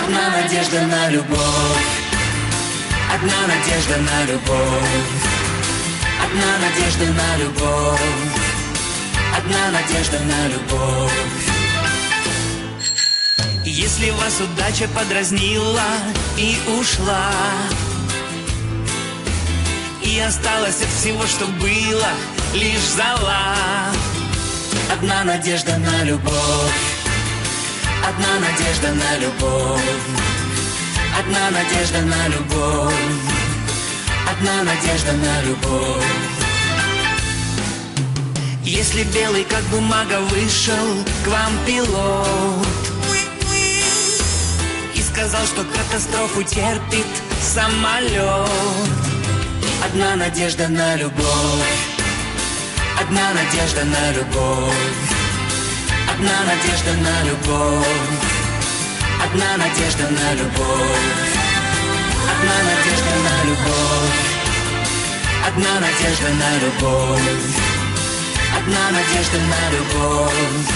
Одна надежда на любовь, одна надежда на любовь, одна надежда на любовь, одна надежда на любовь. Если вас удача подразнила и ушла, и осталось от всего, что было, лишь зола. Одна надежда на любовь, одна надежда на любовь, одна надежда на любовь, одна надежда на любовь. Если белый как бумага вышел к вам пилот и сказал, что катастрофу терпит самолет, одна надежда на любовь, одна надежда на любовь, одна надежда на любовь, одна надежда на любовь, одна надежда на любовь, одна надежда на любовь, одна надежда на любовь,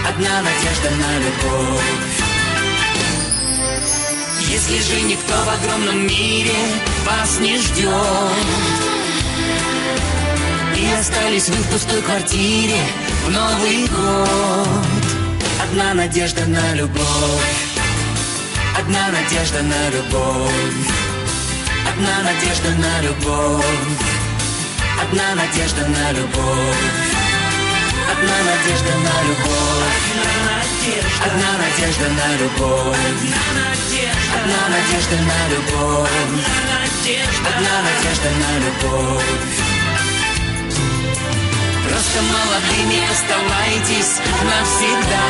одна надежда на любовь. Если же никто в огромном мире вас не ждет, и остались вы в пустой квартире в Новый год, одна надежда на любовь, одна надежда на любовь, одна надежда на любовь, одна надежда на любовь, одна надежда на любовь, одна надежда на любовь, одна надежда на любовь, одна надежда на любовь. Просто молодыми оставайтесь навсегда,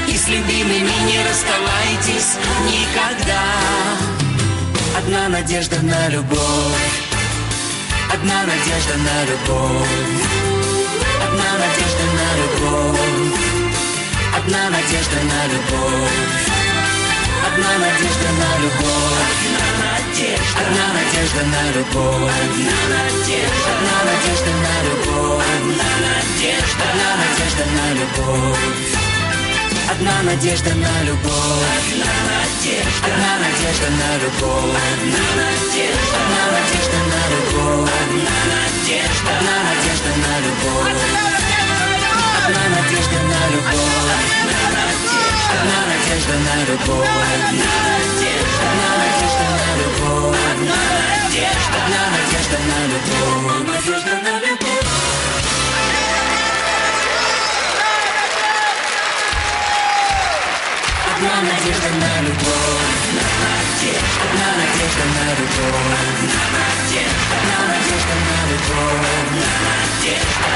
и с любимыми не расставайтесь никогда. Одна надежда на любовь, одна надежда на любовь, одна надежда на любовь, одна надежда на любовь, одна надежда на любовь, одна надежда на любовь, одна надежда на любовь, одна надежда на любовь, одна надежда на любовь, одна надежда на любовь, одна надежда на любовь, одна надежда на любовь, одна надежда на любовь, одна надежда на любовь, одна надежда на любовь, одна надежда на любовь, надежда на любовь. Одна надежда на любовь, одна надежда на любовь, одна надежда на любовь, одна надежда на любовь, одна